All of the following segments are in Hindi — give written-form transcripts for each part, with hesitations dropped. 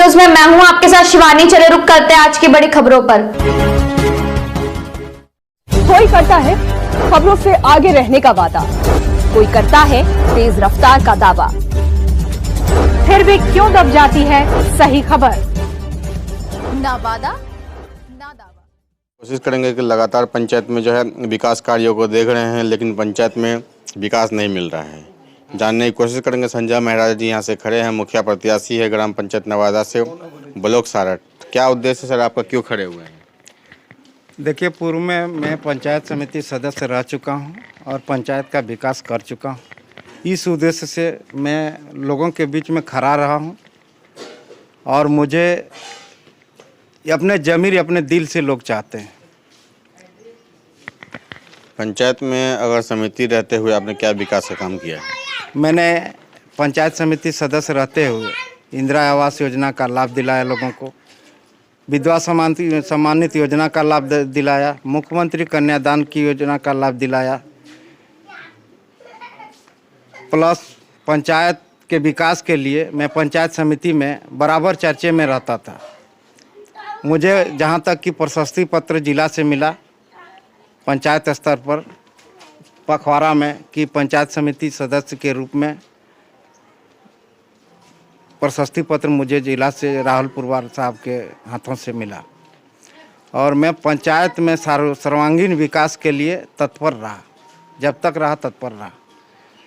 न्यूज में मैं हूं आपके साथ शिवानी। चले रुक करते हैं आज की बड़ी खबरों पर। कोई करता है खबरों से आगे रहने का वादा, कोई करता है तेज रफ्तार का दावा, फिर भी क्यों दब जाती है सही खबर? ना वादा ना दावा। कोशिश करेंगे कि लगातार पंचायत में जो है विकास कार्यों को देख रहे हैं, लेकिन पंचायत में विकास नहीं मिल रहा है। जानने की कोशिश करेंगे। संजय महाराज जी यहाँ से खड़े हैं, मुखिया प्रत्याशी है ग्राम पंचायत नवादा से, ब्लॉक सारठ। क्या उद्देश्य सर आपका, क्यों खड़े हुए हैं? देखिए, पूर्व में मैं पंचायत समिति सदस्य रह चुका हूं और पंचायत का विकास कर चुका हूं। इस उद्देश्य से मैं लोगों के बीच में खड़ा रहा हूं और मुझे अपने ज़मीर अपने दिल से लोग चाहते हैं। पंचायत में अगर समिति रहते हुए आपने क्या विकास का काम किया है? मैंने पंचायत समिति सदस्य रहते हुए इंदिरा आवास योजना का लाभ दिलाया लोगों को, विधवा सम्मानित योजना का लाभ दिलाया, मुख्यमंत्री कन्यादान की योजना का लाभ दिलाया, प्लस पंचायत के विकास के लिए मैं पंचायत समिति में बराबर चर्चे में रहता था। मुझे जहां तक कि प्रशस्ति पत्र जिला से मिला पंचायत स्तर पर पखवाड़ा में कि पंचायत समिति सदस्य के रूप में प्रशस्ति पत्र मुझे जिला से राहुल पुरवार साहब के हाथों से मिला और मैं पंचायत में सर्वांगीण विकास के लिए तत्पर रहा, जब तक रहा तत्पर रहा।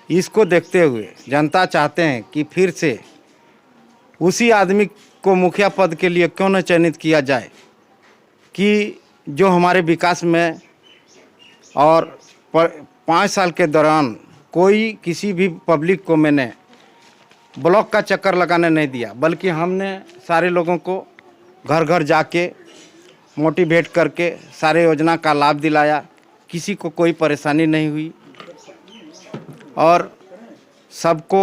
इसको देखते हुए जनता चाहते हैं कि फिर से उसी आदमी को मुखिया पद के लिए क्यों न चयनित किया जाए कि जो हमारे विकास में और 5 साल के दौरान कोई किसी भी पब्लिक को मैंने ब्लॉक का चक्कर लगाने नहीं दिया, बल्कि हमने सारे लोगों को घर घर जाके मोटिवेट करके सारे योजना का लाभ दिलाया। किसी को कोई परेशानी नहीं हुई और सबको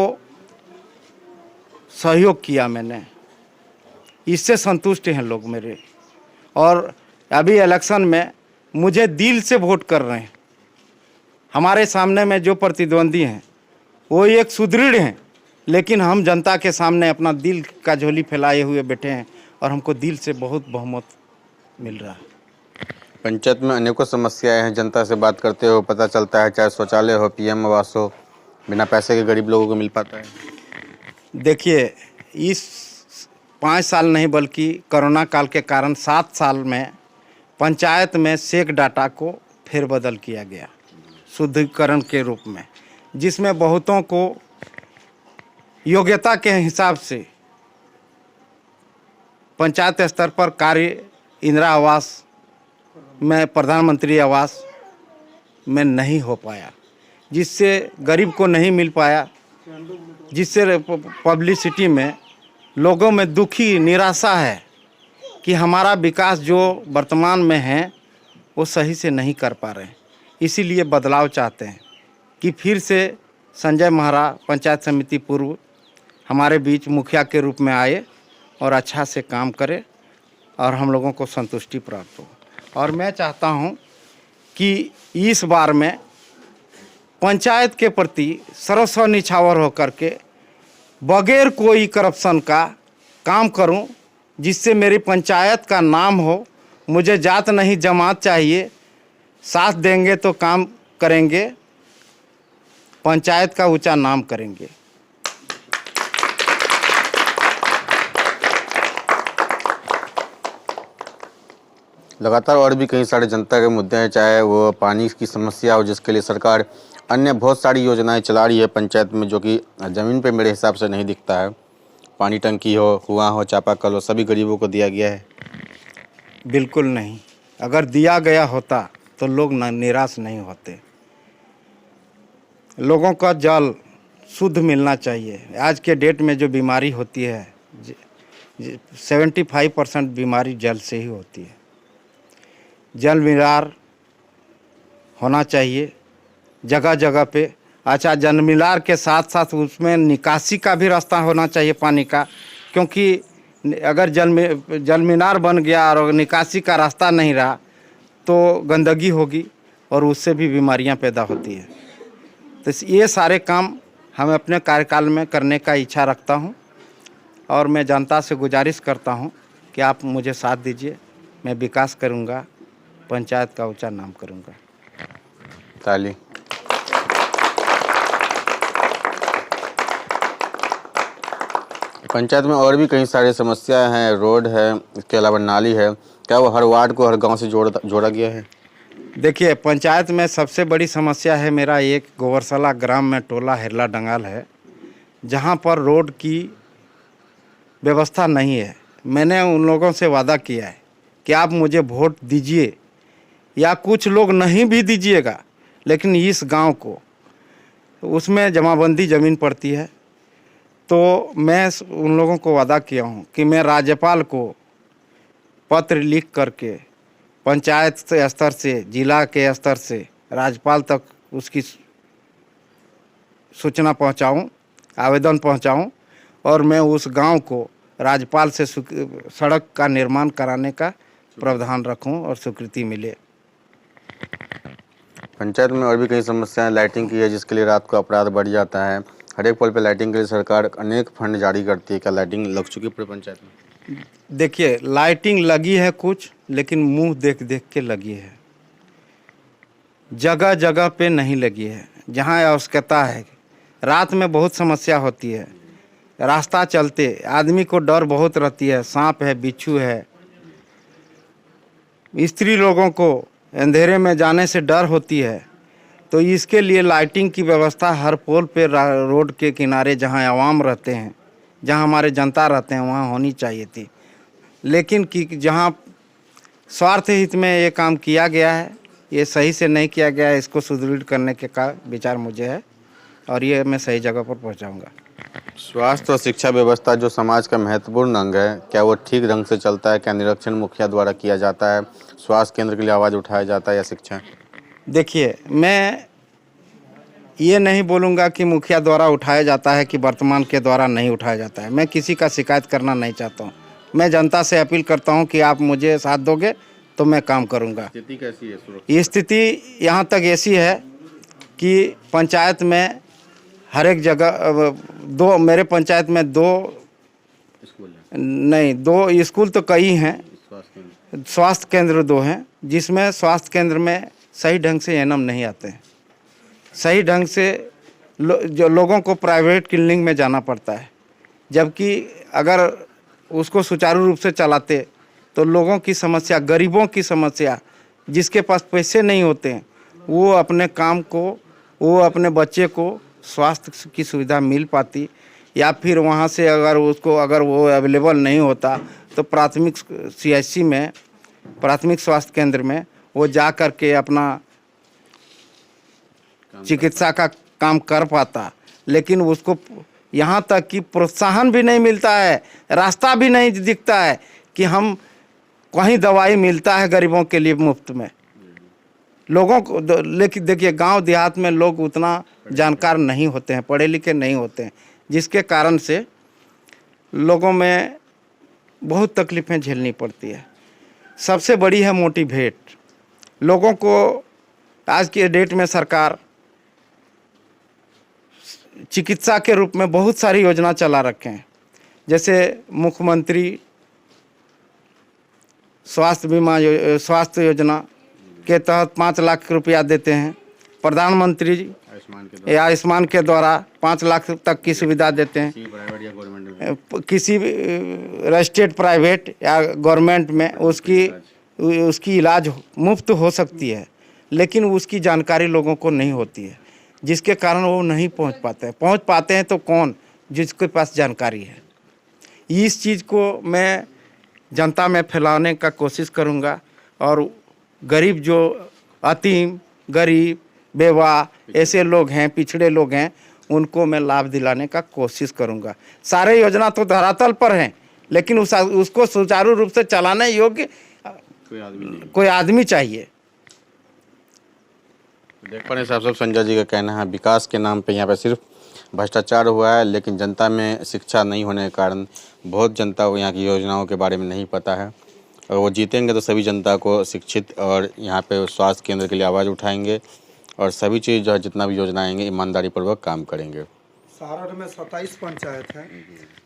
सहयोग किया मैंने। इससे संतुष्ट हैं लोग मेरे। और अभी इलेक्शन में मुझे दिल से वोट कर रहे हैं। हमारे सामने में जो प्रतिद्वंदी हैं वो एक सुदृढ़ हैं, लेकिन हम जनता के सामने अपना दिल का झोली फैलाए हुए बैठे हैं और हमको दिल से बहुत बहुमत मिल रहा है। पंचायत में अनेकों समस्याएं हैं। जनता से बात करते हो पता चलता है, चाहे शौचालय हो, पीएम आवास हो, बिना पैसे के गरीब लोगों को मिल पाता है। देखिए, इस 5 साल नहीं बल्कि कोरोना काल के कारण 7 साल में पंचायत में सेक डाटा को फेरबदल किया गया शुद्धिकरण के रूप में, जिसमें बहुतों को योग्यता के हिसाब से पंचायत स्तर पर कार्य इंदिरा आवास में, प्रधानमंत्री आवास में नहीं हो पाया, जिससे गरीब को नहीं मिल पाया, जिससे पब्लिसिटी में लोगों में दुखी निराशा है कि हमारा विकास जो वर्तमान में है वो सही से नहीं कर पा रहे हैं। इसीलिए बदलाव चाहते हैं कि फिर से संजय महाराज पंचायत समिति पूर्व हमारे बीच मुखिया के रूप में आए और अच्छा से काम करे और हम लोगों को संतुष्टि प्राप्त हो। और मैं चाहता हूं कि इस बार मैं पंचायत के प्रति सर्वस्व निछावर होकर के बगैर कोई करप्शन का काम करूं, जिससे मेरी पंचायत का नाम हो। मुझे जात नहीं जमात चाहिए, साथ देंगे तो काम करेंगे, पंचायत का ऊंचा नाम करेंगे। लगातार और भी कई सारे जनता के मुद्दे हैं, चाहे वो पानी की समस्या हो, जिसके लिए सरकार अन्य बहुत सारी योजनाएं चला रही है पंचायत में, जो कि ज़मीन पे मेरे हिसाब से नहीं दिखता है। पानी टंकी हो, कुआं हो, चापाकल हो, सभी गरीबों को दिया गया है। बिल्कुल नहीं। अगर दिया गया होता तो लोग निराश नहीं होते। लोगों का जल शुद्ध मिलना चाहिए। आज के डेट में जो बीमारी होती है 75% बीमारी जल से ही होती है। जल मीनार होना चाहिए जगह जगह पे। अच्छा, जल मीनार के साथ साथ उसमें निकासी का भी रास्ता होना चाहिए पानी का, क्योंकि अगर जल मीनार बन गया और निकासी का रास्ता नहीं रहा तो गंदगी होगी और उससे भी बीमारियां पैदा होती है। तो ये सारे काम हम अपने कार्यकाल में करने का इच्छा रखता हूं और मैं जनता से गुजारिश करता हूं कि आप मुझे साथ दीजिए, मैं विकास करूंगा, पंचायत का ऊंचा नाम करूंगा। ताली। पंचायत में और भी कई सारी समस्याएं हैं, रोड है, इसके अलावा नाली है, क्या वो हर वार्ड को हर गांव से जोड़ा गया है? देखिए, पंचायत में सबसे बड़ी समस्या है मेरा एक गोवरसला ग्राम में टोला हेरला डंगाल है, जहां पर रोड की व्यवस्था नहीं है। मैंने उन लोगों से वादा किया है कि आप मुझे वोट दीजिए या कुछ लोग नहीं भी दीजिएगा, लेकिन इस गांव को, उसमें जमाबंदी ज़मीन पड़ती है, तो मैं उन लोगों को वादा किया हूं कि मैं राज्यपाल को पत्र लिख करके पंचायत से स्तर से, जिला के स्तर से राज्यपाल तक उसकी सूचना पहुंचाऊं, आवेदन पहुंचाऊं, और मैं उस गांव को राज्यपाल से सड़क का निर्माण कराने का प्रावधान रखूं और स्वीकृति मिले। पंचायत में और भी कई समस्याएं लाइटिंग की है, जिसके लिए रात को अपराध बढ़ जाता है। हर एक पोल पे लाइटिंग के लिए सरकार अनेक फंड जारी करती है, क्या लाइटिंग लग चुकी है पूरे पंचायत में? देखिए, लाइटिंग लगी है कुछ, लेकिन मुंह देख देख के लगी है, जगह जगह पे नहीं लगी है। जहां आवश्यकता है, रात में बहुत समस्या होती है, रास्ता चलते आदमी को डर बहुत रहती है, सांप है, बिच्छू है, स्त्री लोगों को अंधेरे में जाने से डर होती है। तो इसके लिए लाइटिंग की व्यवस्था हर पोल पे, रोड के किनारे जहां आवाम रहते हैं, जहां हमारे जनता रहते हैं, वहां होनी चाहिए थी। लेकिन कि जहां स्वार्थ हित में ये काम किया गया है, ये सही से नहीं किया गया है। इसको सुदृढ़ करने के का विचार मुझे है और ये मैं सही जगह पर पहुंचाऊंगा। स्वास्थ्य और शिक्षा व्यवस्था जो समाज का महत्वपूर्ण अंग है, क्या वो ठीक ढंग से चलता है? क्या निरीक्षण मुखिया द्वारा किया जाता है? स्वास्थ्य केंद्र के लिए आवाज़ उठाया जाता है या शिक्षा? देखिए, मैं ये नहीं बोलूँगा कि मुखिया द्वारा उठाया जाता है कि वर्तमान के द्वारा नहीं उठाया जाता है। मैं किसी का शिकायत करना नहीं चाहता हूँ। मैं जनता से अपील करता हूँ कि आप मुझे साथ दोगे तो मैं काम करूँगा। स्थिति कैसी है? ये स्थिति यहाँ तक ऐसी है कि पंचायत में हर एक जगह मेरे पंचायत में दो स्कूल तो कई हैं, स्वास्थ्य केंद्र 2 हैं, जिसमें स्वास्थ्य केंद्र में सही ढंग से एनएम नहीं आते हैं। सही ढंग से जो लोगों को प्राइवेट क्लिनिक में जाना पड़ता है, जबकि अगर उसको सुचारू रूप से चलाते तो लोगों की समस्या, गरीबों की समस्या, जिसके पास पैसे नहीं होते हैं, वो अपने काम को, वो अपने बच्चे को स्वास्थ्य की सुविधा मिल पाती, या फिर वहाँ से अगर वो अवेलेबल नहीं होता तो प्राथमिक CHC में, प्राथमिक स्वास्थ्य केंद्र में वो जा कर के अपना चिकित्सा का काम कर पाता। लेकिन उसको यहाँ तक कि प्रोत्साहन भी नहीं मिलता है, रास्ता भी नहीं दिखता है कि हम कहीं दवाई मिलता है गरीबों के लिए मुफ्त में। लोगों को लेकिन देखिए, गांव देहात में लोग उतना जानकार नहीं होते हैं, पढ़े लिखे नहीं होते हैं, जिसके कारण से लोगों में बहुत तकलीफ़ें झेलनी पड़ती है। सबसे बड़ी है मोटिवेट। लोगों को आज के डेट में सरकार चिकित्सा के रूप में बहुत सारी योजना चला रखे हैं, जैसे मुख्यमंत्री स्वास्थ्य योजना के तहत 5 लाख रुपया देते हैं। प्रधानमंत्री आयुष्मान के द्वारा 5 लाख तक की सुविधा देते हैं। किसी भी स्टेट, प्राइवेट या गवर्नमेंट में उसकी इलाज मुफ्त हो सकती है, लेकिन उसकी जानकारी लोगों को नहीं होती है, जिसके कारण वो नहीं पहुंच पाते हैं तो कौन, जिसके पास जानकारी है। इस चीज़ को मैं जनता में फैलाने का कोशिश करूंगा और गरीब, जो अतीम, गरीब, बेवा ऐसे लोग हैं, पिछड़े लोग हैं, उनको मैं लाभ दिलाने का कोशिश करूंगा। सारे योजना तो धरातल पर हैं, लेकिन उसको सुचारू रूप से चलाने योग्य कोई आदमी चाहिए। देख पा रहे साहब, संजय जी का कहना है विकास के नाम पे यहाँ पे सिर्फ भ्रष्टाचार हुआ है, लेकिन जनता में शिक्षा नहीं होने के कारण बहुत जनता को यहाँ की योजनाओं के बारे में नहीं पता है। और वो जीतेंगे तो सभी जनता को शिक्षित और यहाँ पे स्वास्थ्य केंद्र के लिए आवाज़ उठाएंगे और सभी चीज़ जो है, जितना भी योजना आएंगे, ईमानदारी पूर्वक काम करेंगे। सारण में 27 पंचायत है।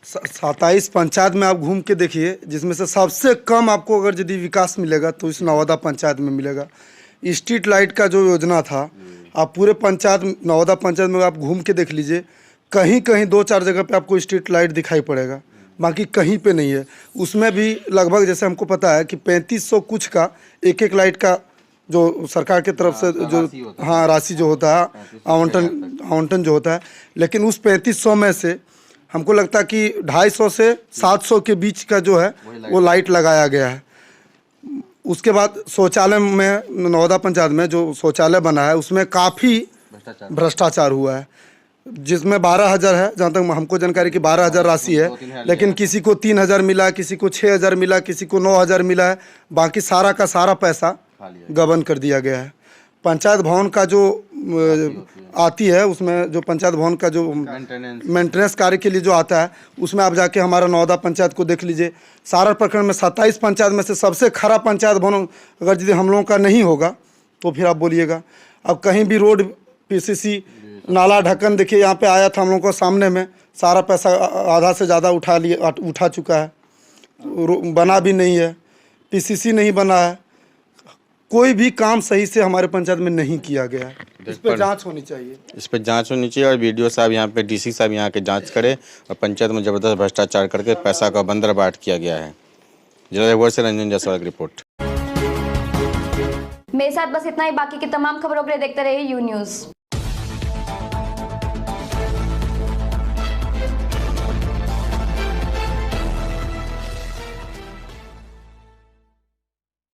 27 पंचायत में आप घूम के देखिए, जिसमें से सबसे कम आपको अगर यदि विकास मिलेगा तो इस नवादा पंचायत में मिलेगा। स्ट्रीट लाइट का जो योजना था, आप पूरे पंचायत नवादा पंचायत में आप घूम के देख लीजिए, कहीं कहीं 2-4 जगह पे आपको स्ट्रीट लाइट दिखाई पड़ेगा, बाकी कहीं पे नहीं है। उसमें भी लगभग जैसे हमको पता है कि 3500 कुछ का एक लाइट का जो सरकार की तरफ से जो राशि जो होता है, आवंटन जो होता है, लेकिन उस 3500 में से हमको लगता है कि 250 से 700 के बीच का जो है वो लाइट लगाया गया है। उसके बाद शौचालय में नवादा पंचायत में जो शौचालय बना है उसमें काफ़ी भ्रष्टाचार हुआ है, जिसमें 12,000 है, जहाँ तक हमको जानकारी कि 12,000 राशि है, लेकिन किसी को 3,000 मिला, किसी को 6,000 मिला, किसी को 9,000 मिला है, बाकी सारा का सारा पैसा गबन कर दिया गया है। पंचायत भवन का जो आती है, उसमें जो पंचायत भवन का जो मेंटेनेंस कार्य के लिए जो आता है, उसमें आप जाके हमारा नवादा पंचायत को देख लीजिए। सारण प्रखंड में 27 पंचायत में से सबसे खराब पंचायत भवन अगर यदि हम लोगों का नहीं होगा तो फिर आप बोलिएगा। अब कहीं भी रोड, पीसीसी, नाला ढक्कन देखिए, यहाँ पे आया था हम लोगों को सामने में, सारा पैसा आधा से ज़्यादा उठा चुका है, बना भी नहीं है, पीसीसी नहीं बना है, कोई भी काम सही से हमारे पंचायत में नहीं किया गया है। इस पर जांच होनी चाहिए, इस पर जांच होनी चाहिए और वीडियो साहब यहाँ पे, डीसी साहब यहाँ के जांच करें। और पंचायत में ज़बरदस्त भ्रष्टाचार करके पैसा का बंदरबाट किया गया है। जिला से रंजन जायसवाल की रिपोर्ट। मेरे साथ बस इतना ही। बाकी की तमाम खबरों के लिए देखते रहिए यू न्यूज़।